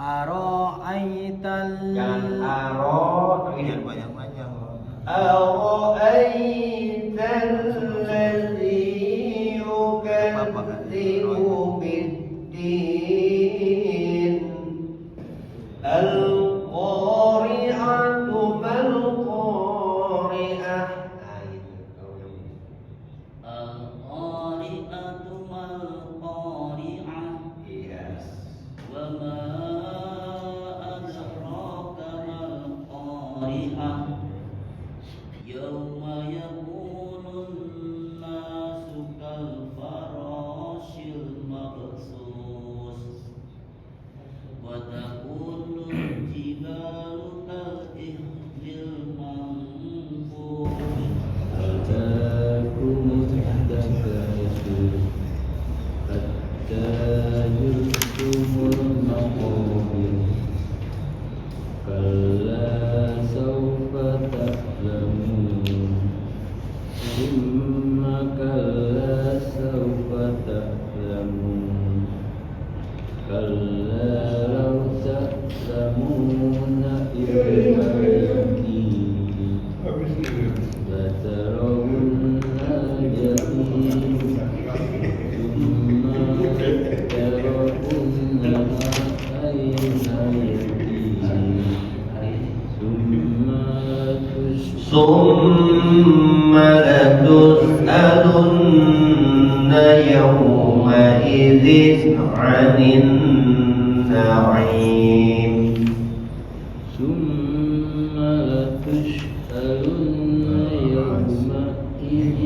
Aro'aital jangan aro Biar banyak-banyak. aro'aital ladzi yukadzibu biddin al-qari'atu mal-qari'ah. Nah gitu. Al-qari'atu mal-qari'ah. Yes. Wa ma adraka mal-qari'ah. Yauma yakunun nasu kal-farashil mabsus wa takunul jibalu kal-ihlil manfush. أتاكم التكاثر حتى زرتم المقابر كلا سوف تعلمون ثم كلا سوف تعلمون كلا لو تعلمون علم اليقين لترون الجحيم ثم لترونها عين اليقين ثم ثم لتسألن يومئذ عن النعيم. ثم لتسألن يومئذ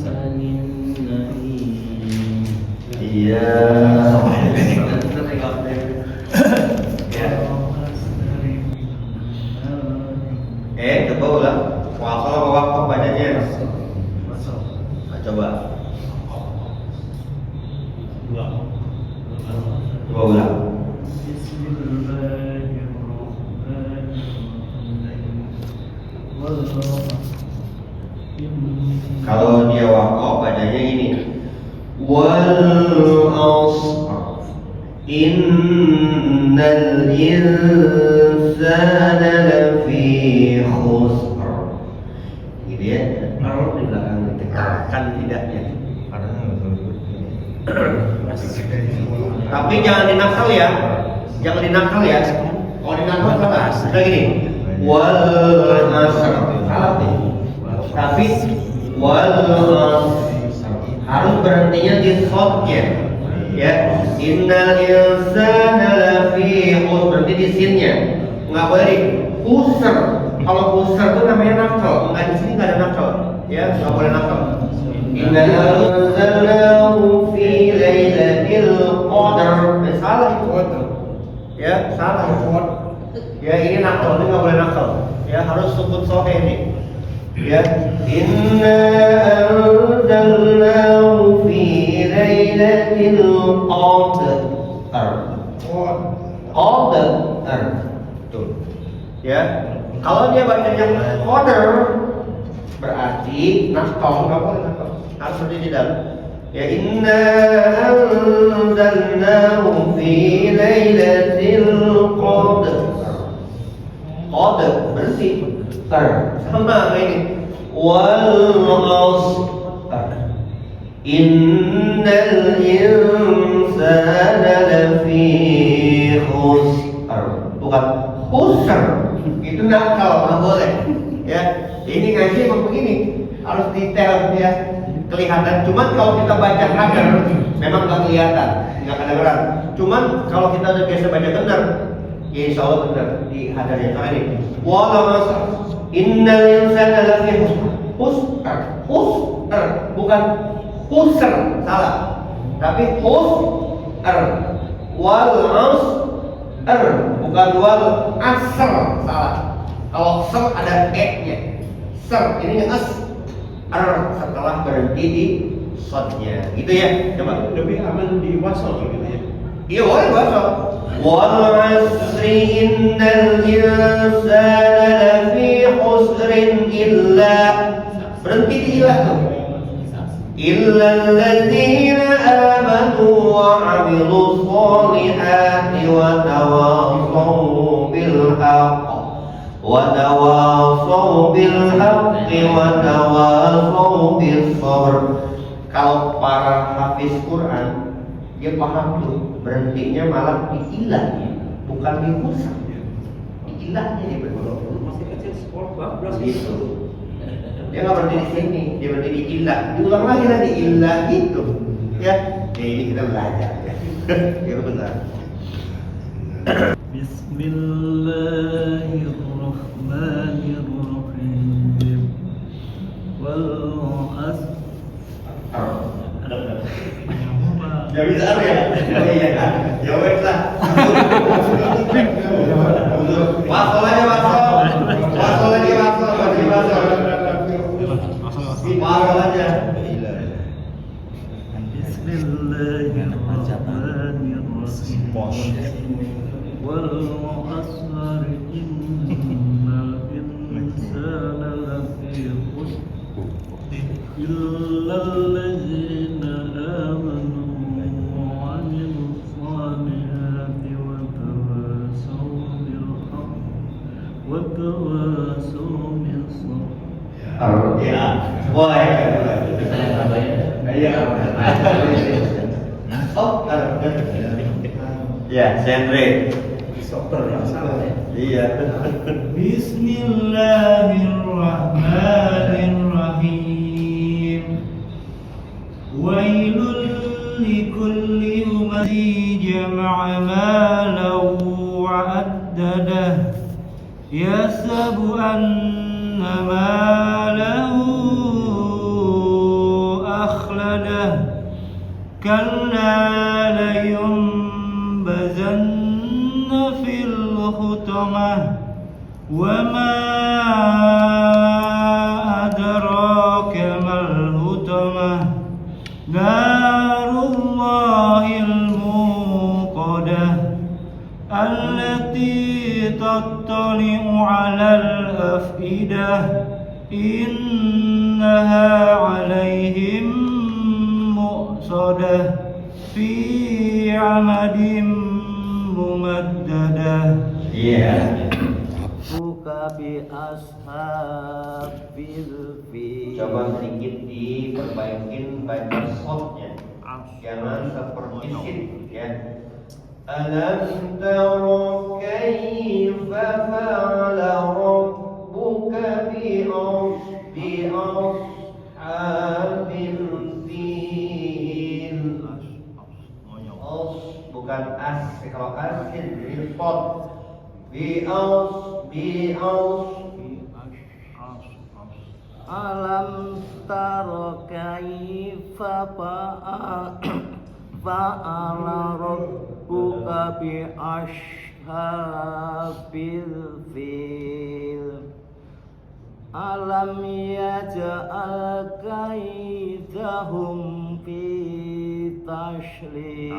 عن النعيم. Iya. Coba ulang. Wasol apa wakaf bacanya? Nah, coba. Coba ulang. Kalau dia wakaf bacanya ini. Wal asr innal insana lafi khusr. Gitu ya. Taruh di belakang ditekankan lidahnya. Tapi jangan dinakal ya. Jangan dinakal ya. Kalau dinakal salah. Sudah gini. Wal asr. Salah nih. Tapi wal asr harus berhentinya di shotnya. Ya. Innal insana lafi khusr, berhenti di sinnya. Enggak boleh di khusr. Kalau khusr itu namanya nakal. Enggak, di sini enggak ada nakal. Ya, enggak boleh nakal. Inna anzalnahu fi lailatul qadar. Salah itu. Ya, salah itu. Ya, ini nakal, ini enggak boleh nakal. Ya, harus sukun sohe ini. Ya, inna anzalnahu fi lailatul qadar. Qadar. Tuh. Ya, kalau dia bacanya qadar berarti nakal, enggak boleh nakal. Harus seperti di dalam. Ya, inna anzalnahu fi lailatul qadar. Qadar bersih. Sama kayak ini. Wal asr innal insana lafi khusr. Bukan khusr. Itu nakal, nggak boleh. Ya, ini ngaji emang begini. Harus detail ya. Kelihatan. Cuman kalau kita baca hadar memang nggak kelihatan, nggak kedengeran. Cuman kalau kita udah biasa baca benar, ya insya Allah benar di hadar yang kali ini. Wal asr innal insana lafi khusr, bukan khusr, salah. Tapi khusr. Wal asr, bukan wal asr, salah. Kalau ser ada e-nya. Ser ini as setelah berhenti di shotnya. Gitu ya. Coba. Lebih aman di wasol gitu ya. Iya, boleh wasol. Wal asri innal insana lafi khusrin illa. Berhenti di ilah tuh. illal ladzina amanu wa 'amilus sholihati wa tawassaw bil haqq wa tawassaw bil haqqi wa tawassaw bis sabr. Kalau para hafiz Quran dia paham tuh, berhentinya malah di ilahnya, bukan di musaf. Di ilahnya dia berhenti. Masih kecil sekolah bablas Gitu. Dia nggak berhenti di sini, dia berhenti di ilah. Diulang lagi nanti ilah itu. Ya, ini kita belajar. Ya benar. Bismillahirrahmanirrahim. Wal 'asr. Ya bisa ya? Oh iya kan? Ya wes lah. Wasol aja wasol. Wasol lagi wasol, bagi wasol. Wasol aja. Bismillahirrahmanirrahim. Wal 'asr innal insana lafi khusr illa alladzina amanu wa 'amilus sholihati wa tawassaw bil haqq wa tawassaw bis sabr. Ya, boleh. Iya. Oh, ya, Sendre. Iya. Bismillahirrahmanirrahim. Wailul likulli humazi jama'a malan wa addadah yahsabu anna malahu akhladah kalla layunbazanna fil hutamah wa ma adraka mal hutamah narullahil muqadah allati tattali'u 'alal afidah innaha 'alaihim muqsadah fi 'amadin mumaddadah. Iya. Buka bi ashabil fil. Coba sedikit diperbaikin baca shotnya. Jangan seperti sin ya. Alam tara kaifa fa'ala rabbuka bi ashabil fil. Bukan as, kalau as jadi pot. Bi Alam tara kaifa fa'ala rabbuka bi ashabil fil. Alam yaj'al kaidahum fi tashlil.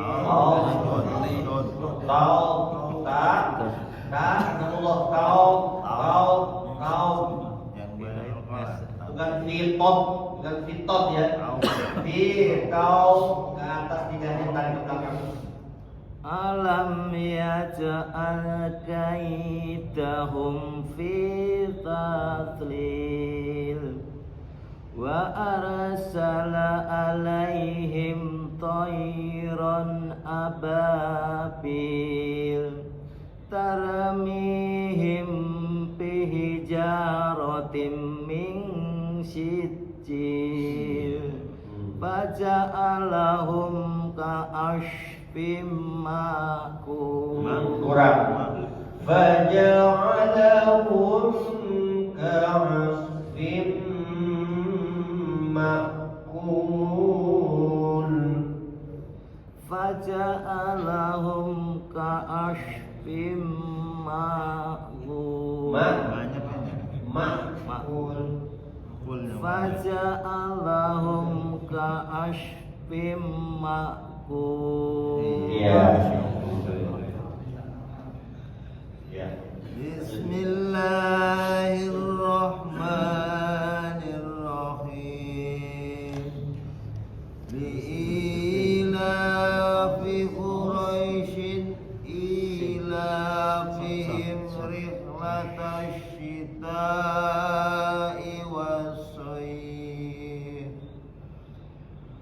Bukan fitot, bukan fitot ya. Fitau ke atas lidahnya tarik ke belakang. Alam yaj'al kaidahum fi tadlil wa arsala alaihim tayran ababil taramihim bihijaratin min sijil faja'alahum ka'ashfim ma'kul. Kurang. Faja'alahum ka'ashfim ma'kul. Faja'alahum ka'ashfim ma'kul. Ma'kul. Faja'alahum ka'ashfim ma'kul. Iya. Ya. Bismillahirrahmanirrahim. لإيلاف قريش إيلافهم رحلة الشتاء والصيف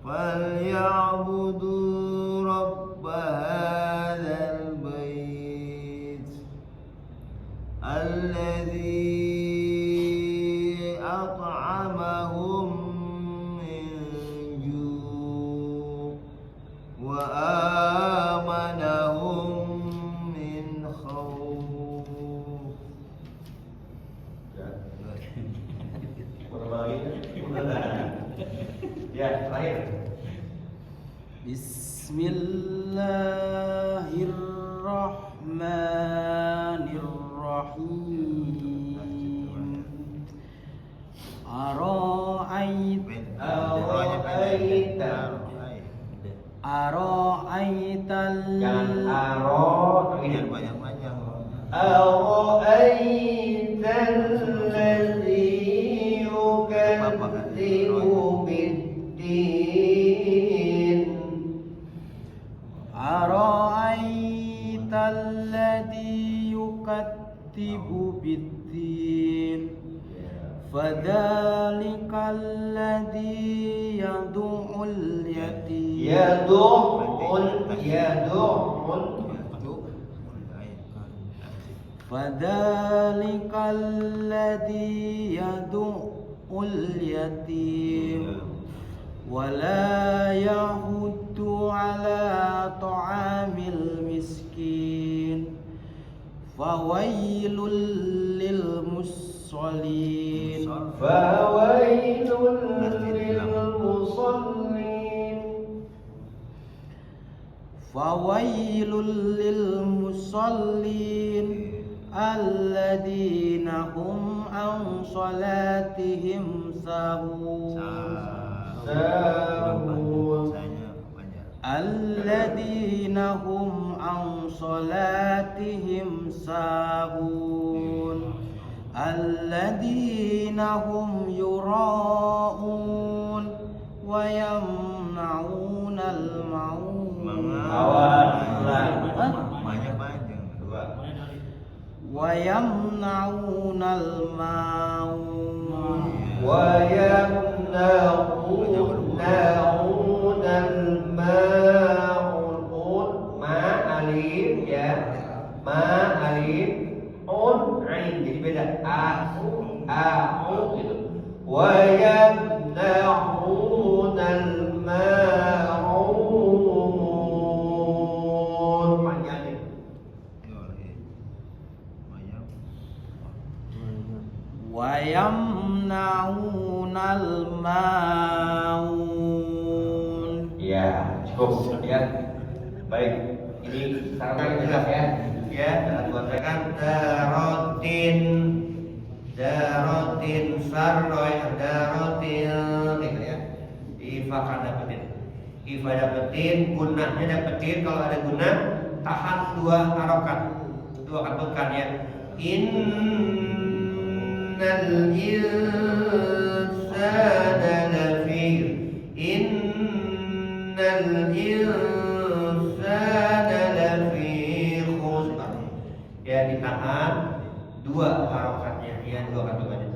فليعبدوا رب هذا البيت الذي أطعمهم من جوع وآمنهم من خوف. Ya, terakhir. Bismillahirrahmanirrahim. Ara'aital Jangan aro, Ini ini banyak-banyak. Ara'aital ladzi yukadzibu biddin. Ara'aital ladzi yukadzibu biddin. Fadzalikal ladzi yad'ul yatim. Yadu'ul فذلك الذي يدعو اليتيم ولا يحض على طعام المسكين فويل للمصلين fawailul lil musallin. فويل للمصلين الذين هم عن صلاتهم ساهون الذين هم عن صلاتهم ساهون الذين هم يراءون ويمنعون المعون. Banyak-banyak. ويمنعون الماعون ويمنعون الماعون. Ma alif ya, ma alif un ain, jadi beda. A gitu. ويمنعون الماعون. Panjang nih. ويمنعون الماعون. Ya, cukup ya. Baik, ini sekarang jelas ya. Ya, dan buatkan darotin sarroy darotin gitu ya. Ifa kan dapetin. Ifa dapetin, gunahnya dapetin. Kalau ada gunah, tahan dua harokat, dua katukan ya. Innal insana lafi innal insana lafi khusr. Ya, ditahan dua harokatnya, ya, dua katukannya.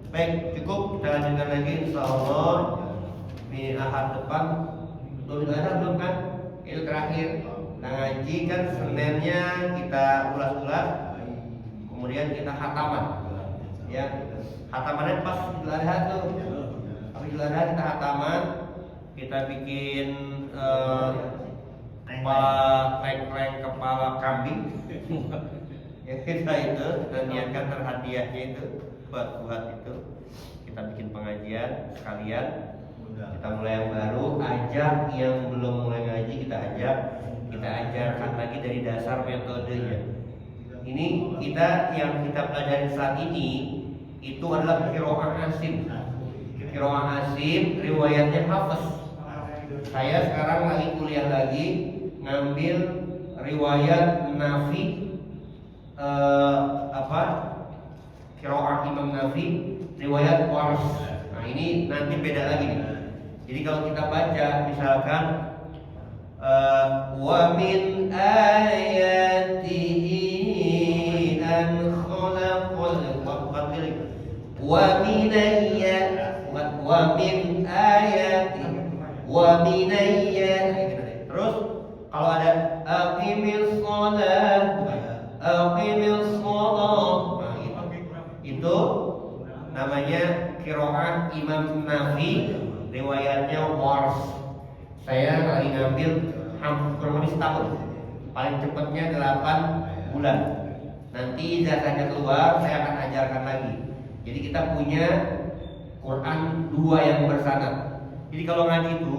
Baik, cukup. Kita lanjutkan lagi insyaallah di ahad depan. Belum ada belum kan? Itu terakhir. Nah, ngaji kan Seninnya kita ulas-ulas, kemudian kita khataman. Ya, khatamannya pas Idul Adha tuh. Pas Idul Adha kita khataman, kita bikin kleng-kleng kepala kambing. Ya, kita niatkan terhadiahnya itu buat itu. Kita bikin pengajian sekalian. Kita mulai yang baru, ajak yang belum mulai ngaji kita ajak, kita ajarkan lagi dari dasar metodenya. Ini kita yang kita pelajari saat ini itu adalah qiraah Asim. Qiraah Asim riwayatnya Hafiz. Saya sekarang lagi kuliah lagi ngambil riwayat Nafi, qiraah Imam Nafi, riwayat Warsh. Nah, ini nanti beda lagi nih. Jadi kalau kita baca misalkan wa min ayatihi an khalaqal wa min ayati wa min ayati. Terus kalau ada aqimis shalah nah, itu namanya qiraah Imam Nafi, riwayatnya Wars. Saya lagi ngambil kurang lebih setahun, paling cepatnya 8 bulan. Nanti ijazahnya keluar, saya akan ajarkan lagi. Jadi kita punya Quran 2 yang bersanad. Jadi kalau ngaji itu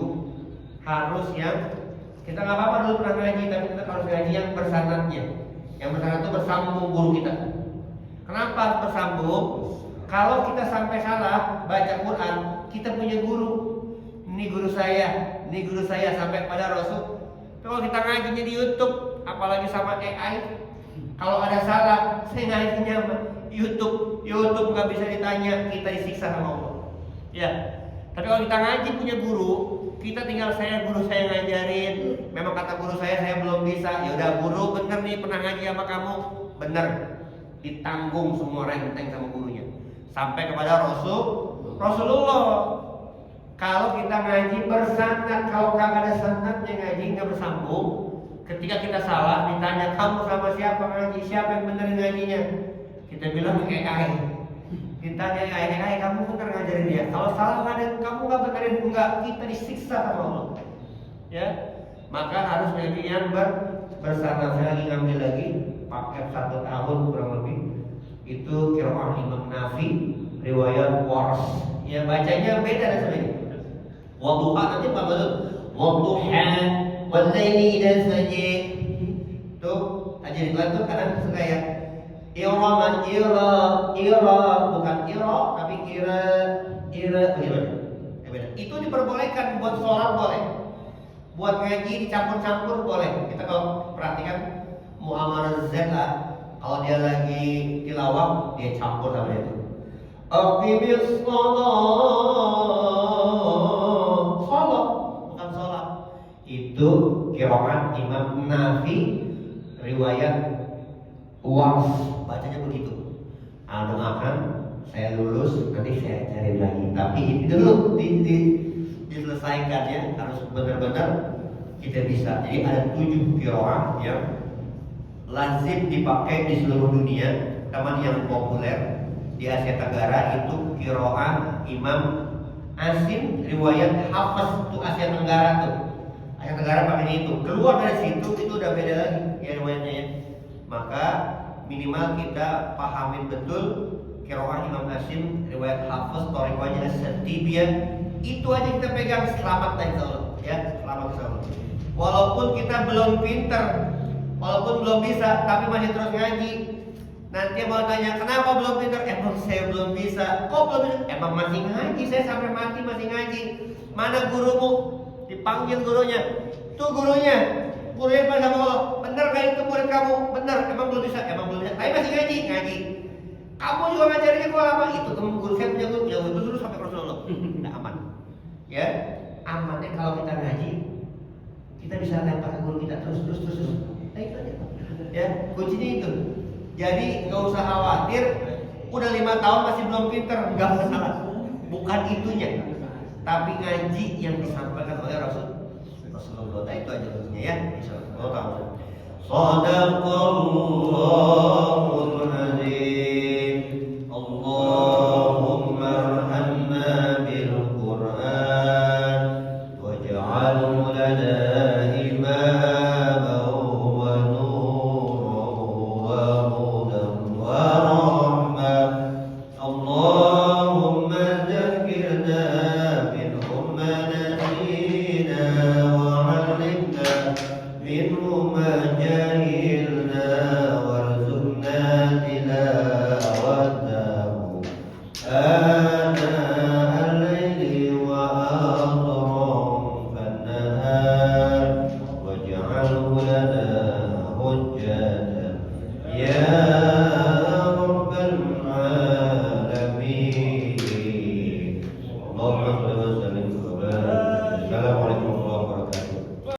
harus yang kita nggak apa-apa dulu pernah ngaji, tapi kita harus ngaji yang bersanadnya. Yang bersanad itu bersambung guru kita. Kenapa harus bersambung? Kalau kita sampai salah baca Quran, kita punya guru. Ini guru saya sampai pada Rasul. Kalau kita ngajinya di YouTube, apalagi sama AI, kalau ada salah, saya ngajinya YouTube nggak bisa ditanya, kita disiksa sama Allah. Ya. Tapi kalau kita ngaji punya guru, kita tinggal guru saya ngajarin. Memang kata guru saya belum bisa. Ya udah guru bener nih pernah ngaji sama kamu, bener. Ditanggung semua renteng sama gurunya. Sampai kepada Rasulullah. Kalau kita ngaji bersanad, kalau kagak ada sanadnya ngaji nggak bersambung. Ketika kita salah ditanya kamu sama siapa ngaji, siapa yang benerin ngajinya? Kita bilang AI. Ditanya AI kamu bener ngajarin dia. Kalau salah kamu nggak benerin, enggak, kita disiksa sama Allah. Ya, maka harus ngaji yang bersanad. Saya lagi ngambil lagi paket 1 tahun kurang lebih. Itu qiraah Imam Nafi, riwayat Wars. Ya bacanya beda dan sebagainya. Wadduha nanti apa betul? Wadduha wal laili idza saja. Tuh, aja itu kadang suka ya. Ira bukan ira tapi ira. Beda. Itu diperbolehkan buat sholat boleh. Buat ngaji dicampur-campur boleh. Kita kalau perhatikan Muhammad Zela, kalau dia lagi tilawah dia campur sama itu. Aqimis shalah, bukan sholat. Itu qiraat Imam Nafi, riwayat Wars, bacanya begitu. Doakan saya lulus, nanti saya cari lagi. Tapi ini dulu diselesaikan ya, harus benar-benar kita bisa. Jadi ada 7 qiraat yang lazim dipakai di seluruh dunia. Teman yang populer di Asia Tenggara itu qiraah Imam Asim, riwayat Hafiz, itu Asia Tenggara tuh. Asia Tenggara pakai itu. Keluar dari situ itu udah beda lagi ya riwayatnya ya. Maka minimal kita pahamin betul qiraah Imam Asim, riwayat Hafiz, thariqahnya As-Satibiyah. Itu aja kita pegang, selamat insyaallah ya, selamat insyaallah. Walaupun kita belum pinter, walaupun belum bisa, tapi masih terus ngaji. Nanti mau tanya, kenapa belum pinter? Emang saya belum bisa. Kok belum bisa? Emang masih ngaji, saya sampai mati masih ngaji. Mana gurumu? Dipanggil gurunya. Tuh gurunya pada sama Allah. Bener kan itu murid kamu? Bener, emang belum bisa? Emang belum bisa. Tapi masih ngaji. Kamu juga ngajarinnya kok lama? Itu temen guru saya punya guru. Ya itu terus sampai Rasulullah. Udah aman. Ya, amannya kalau kita ngaji, kita bisa lempar ke guru kita terus. Nah itu aja. Ya, kuncinya itu. Jadi nggak usah khawatir, udah 5 tahun masih belum pinter, nggak masalah. Bukan itunya, tapi ngaji yang disampaikan oleh Rasulullah. Itu aja kuncinya ya. Insyaallah. Shadaqallahul azim. Allahumma arhamna bil Qur'an waj'alhu lana